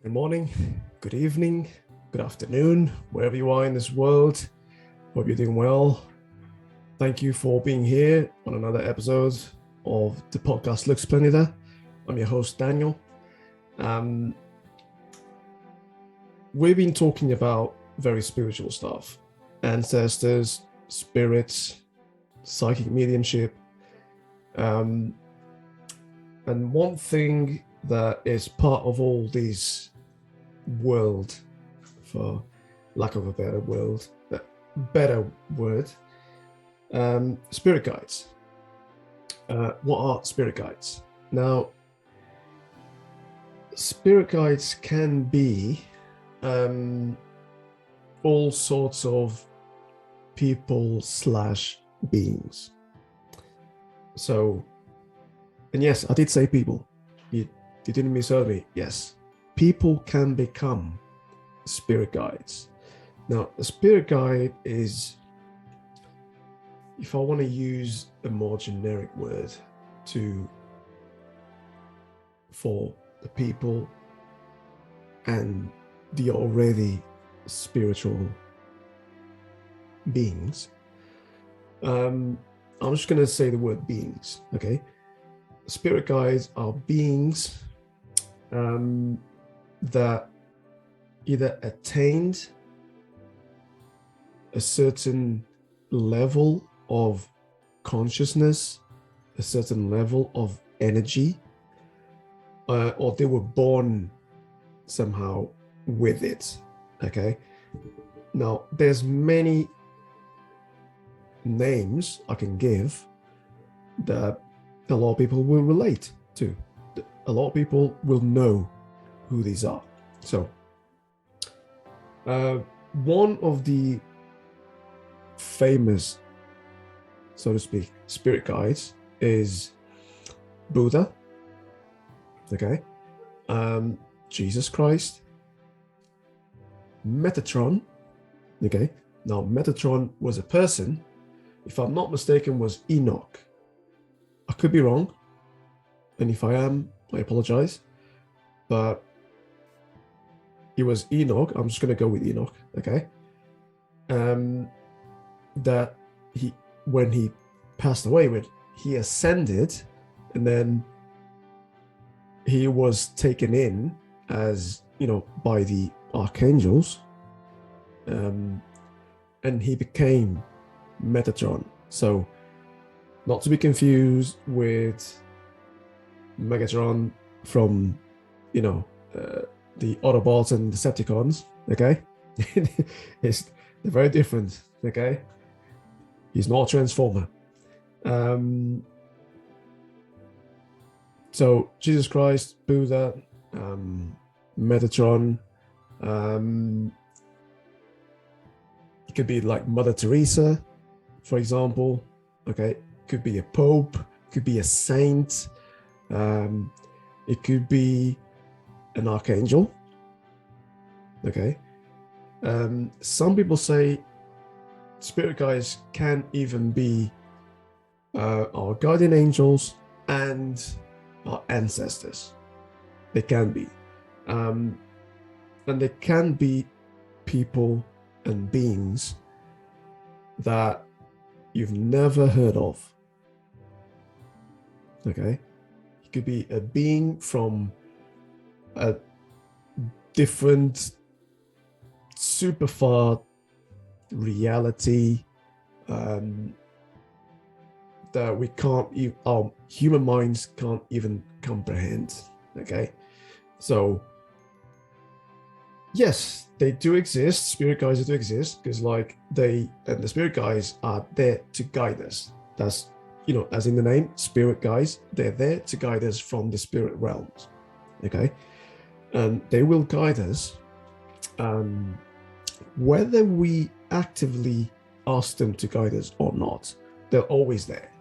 Good morning, good evening, good afternoon, wherever you are in this world. Hope you're doing well. Thank you for being here on another episode of the podcast Look Splendida. I'm your host, Daniel. We've been talking about very spiritual stuff, ancestors, spirits, psychic mediumship. And one thing that is part of all these world, for lack of a better word, spirit guides. What are spirit guides? Now, spirit guides can be all sorts of people/beings. So, and yes, I did say people. You didn't misheard me. Yes, people can become spirit guides. Now, a spirit guide is, if I want to use a more generic word for the people and the already spiritual beings, I'm just going to say the word beings, okay? Spirit guides are beings that either attained a certain level of consciousness, a certain level of energy, or they were born somehow with it, okay? Now, there's many names I can give that a lot of people will relate to. A lot of people will know who these are. So, one of the famous, so to speak, spirit guides is Buddha, okay? Jesus Christ, Metatron, okay? Now, Metatron was a person, if I'm not mistaken, was Enoch. I could be wrong, and if I am, I apologize, but it was Enoch. I'm just going to go with Enoch, okay? That when he passed away, he ascended, and then he was taken in as, by the archangels, and he became Metatron. So, not to be confused with Megatron from, the Autobots and Decepticons, okay? They're very different, okay? He's not a Transformer. So, Jesus Christ, Buddha, Metatron, it could be like Mother Teresa, for example, okay? Could be a pope, could be a saint, it could be an archangel, okay? Some people say spirit guides can even be our guardian angels and our ancestors. They can be. And they can be people and beings that you've never heard of, okay? It could be a being from a different, super far reality that we can't, our human minds can't even comprehend, okay? So, yes, they do exist. Spirit guides do exist because, the spirit guides are there to guide us. That's, as in the name, spirit guides. They're there to guide us from the spirit realms, okay? And they will guide us, whether we actively ask them to guide us or not. They're always there,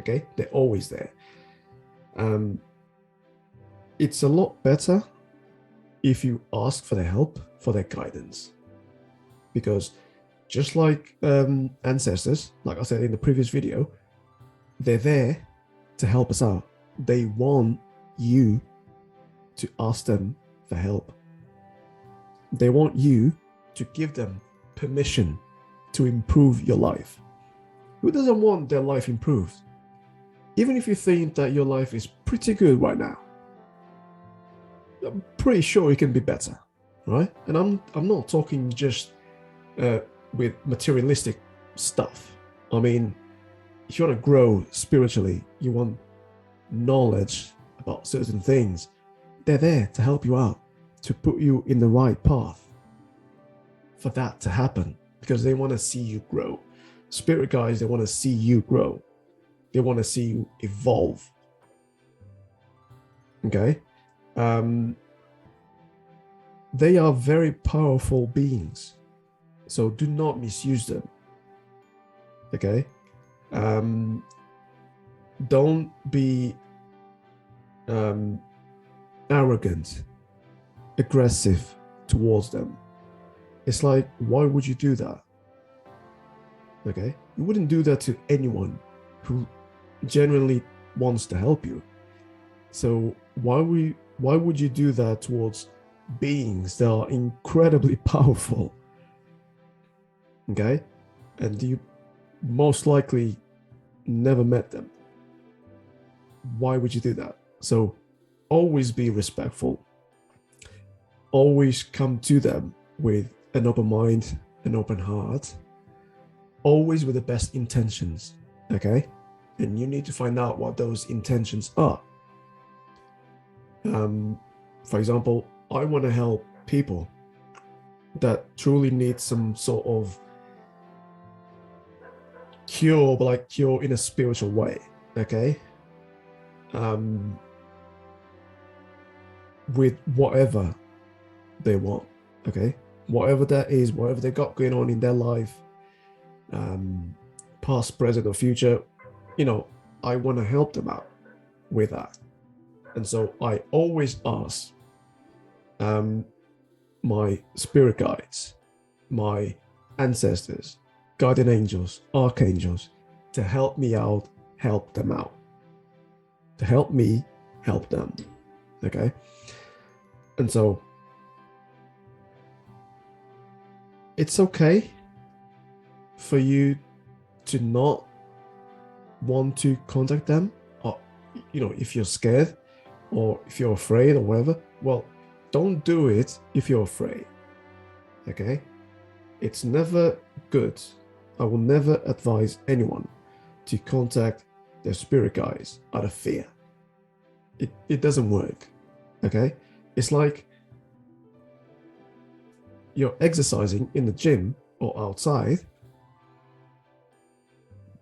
okay? They're always there. It's a lot better if you ask for their help, for their guidance, because just like ancestors, like I said in the previous video, they're there to help us out. They want you to ask them for help. They want you to give them permission to improve your life. Who doesn't want their life improved? Even if you think that your life is pretty good right now, I'm pretty sure it can be better, right? And I'm not talking just with materialistic stuff. I mean, if you want to grow spiritually, you want knowledge about certain things, they're there to help you out, to put you in the right path for that to happen, because they want to see you grow. Spirit guides, they want to see you grow. They want to see you evolve. Okay? They are very powerful beings, so do not misuse them. Okay? Don't be arrogant, aggressive towards them. It's like, why would you do that? Okay? You wouldn't do that to anyone who genuinely wants to help you. So why would you do that towards beings that are incredibly powerful? Okay? And you most likely never met them. Why would you do that? So always be respectful. Always come to them with an open mind, an open heart, always with the best intentions. Okay? And you need to find out what those intentions are. For example, I want to help people that truly need some sort of cure, but like cure in a spiritual way. Okay? With whatever they want. Okay? Whatever that is, whatever they got going on in their life, past, present, or future, I want to help them out with that. And so I always ask my spirit guides, my ancestors, guardian angels, archangels, to help me out, help them out. To help me, help them. Okay? And so it's okay for you to not want to contact them, or if you're scared or if you're afraid or whatever. Well, don't do it if you're afraid. Okay? It's never good. I will never advise anyone to contact their spirit guides out of fear. It doesn't work. Okay? It's like you're exercising in the gym or outside,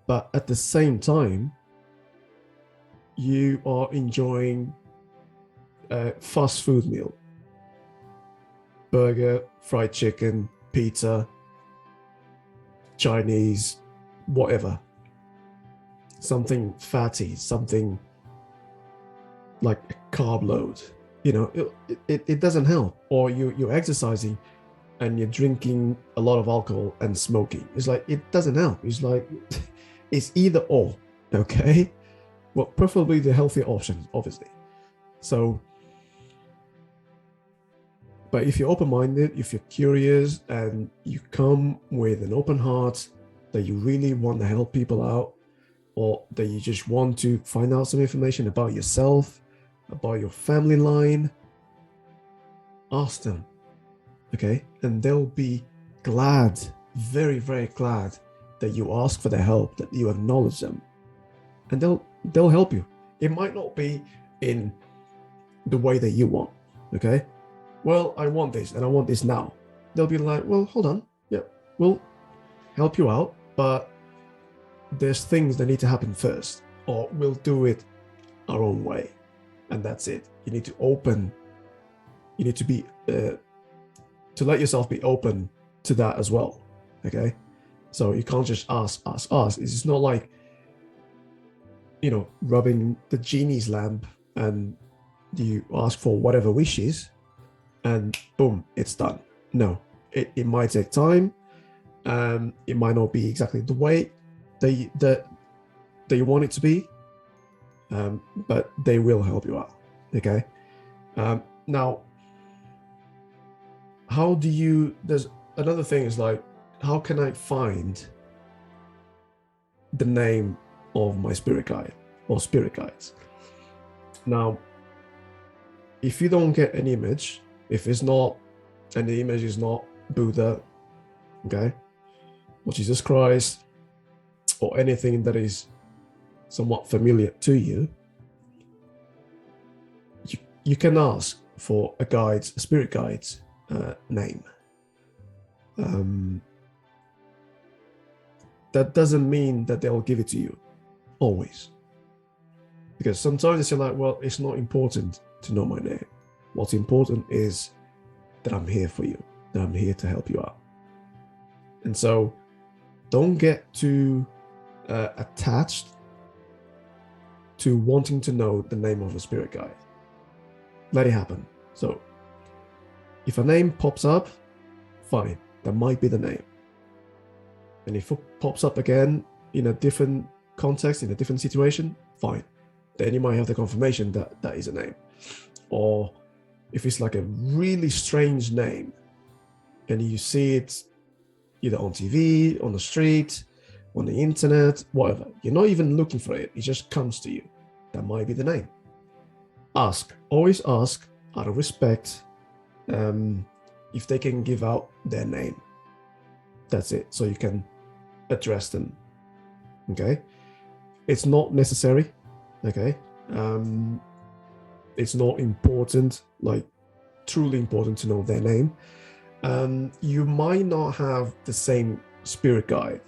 but at the same time, you are enjoying a fast food meal. Burger, fried chicken, pizza, Chinese, whatever. Something fatty, something like a carb load. It doesn't help. Or you're exercising and you're drinking a lot of alcohol and smoking. It's like, it doesn't help. It's like, it's either or, okay? Well, preferably the healthier option, obviously. So, but if you're open-minded, if you're curious, and you come with an open heart that you really want to help people out, or that you just want to find out some information about yourself, about your family line, ask them, okay? And they'll be glad, very, very glad that you ask for their help, that you acknowledge them, and they'll help you. It might not be in the way that you want, okay? Well, I want this and I want this now. They'll be like, well, hold on. Yeah, we'll help you out, but there's things that need to happen first, or we'll do it our own way. And that's it. You need to be, to let yourself be open to that as well. Okay? So you can't just ask. It's not like, rubbing the genie's lamp and you ask for whatever wishes and boom, it's done. No, it might take time. It might not be exactly the way that you want it to be, but they will help you out. Okay. Now, how do you, there's another thing is like, how can I find the name of my spirit guide or spirit guides? Now, if you don't get an image, if it's not, and the image is not Buddha, okay, or Jesus Christ, or anything that is somewhat familiar to you, you can ask for a spirit guide's name. That doesn't mean that they'll give it to you always, because sometimes they say like, well, it's not important to know my name. What's important is that I'm here for you, that I'm here to help you out. And so don't get too attached to wanting to know the name of a spirit guide. Let it happen. So if a name pops up, fine, that might be the name. And if it pops up again in a different context, in a different situation, fine, then you might have the confirmation that that is a name. Or if it's like a really strange name and you see it either on TV, on the street, on the internet, whatever, you're not even looking for it, it just comes to you, that might be the name. Ask, always ask out of respect, if they can give out their name. That's it, so you can address them. Okay, it's not necessary. Okay, it's not important, like truly important to know their name. You might not have the same spirit guide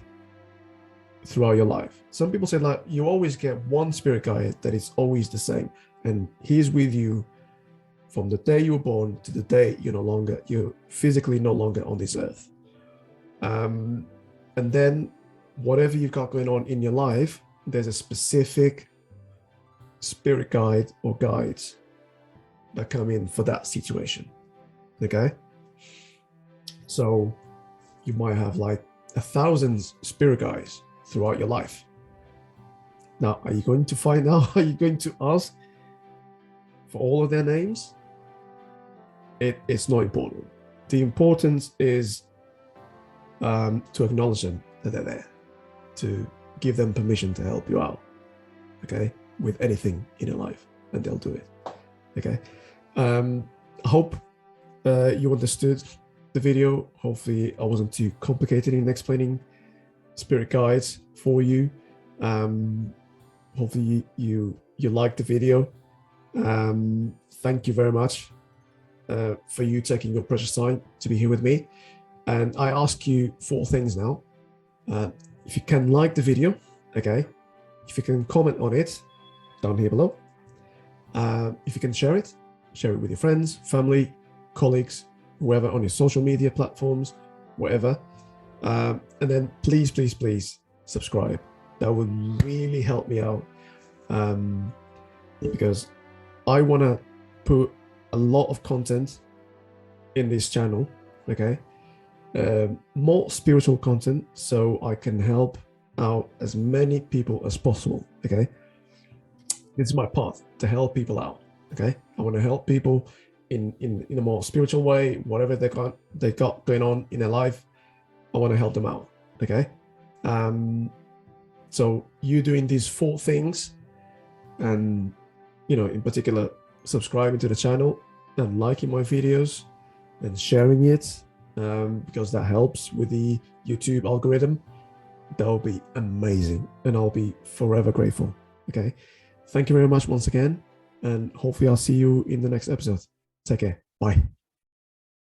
throughout your life. Some people say like you always get one spirit guide that is always the same, and he's with you from the day you were born to the day you're physically no longer on this earth. And then whatever you've got going on in your life, there's a specific spirit guide or guides that come in for that situation. Okay, so you might have like 1,000 spirit guides throughout your life. Now, are you going to find out? Are you going to ask for all of their names? It's not important. The importance is to acknowledge them, that they're there, to give them permission to help you out, okay, with anything in your life, and they'll do it. Okay, I hope you understood the video. Hopefully I wasn't too complicated in explaining spirit guides for you. Hopefully you liked the video. Thank you very much for you taking your precious time to be here with me. And I ask you 4 things now. If you can like the video, okay, if you can comment on it down here below, if you can share it with your friends, family, colleagues, whoever on your social media platforms, whatever. And then please subscribe. That would really help me out, because I want to put a lot of content in this channel, okay, more spiritual content, so I can help out as many people as possible. Okay, this is my path, to help people out. Okay, I want to help people in a more spiritual way, whatever they got going on in their life. I want to help them out. Okay, so you doing these 4 things, and in particular subscribing to the channel and liking my videos and sharing it, because that helps with the YouTube algorithm, that'll be amazing, and I'll be forever grateful. Okay, thank you very much once again, and hopefully I'll see you in the next episode. Take care. Bye.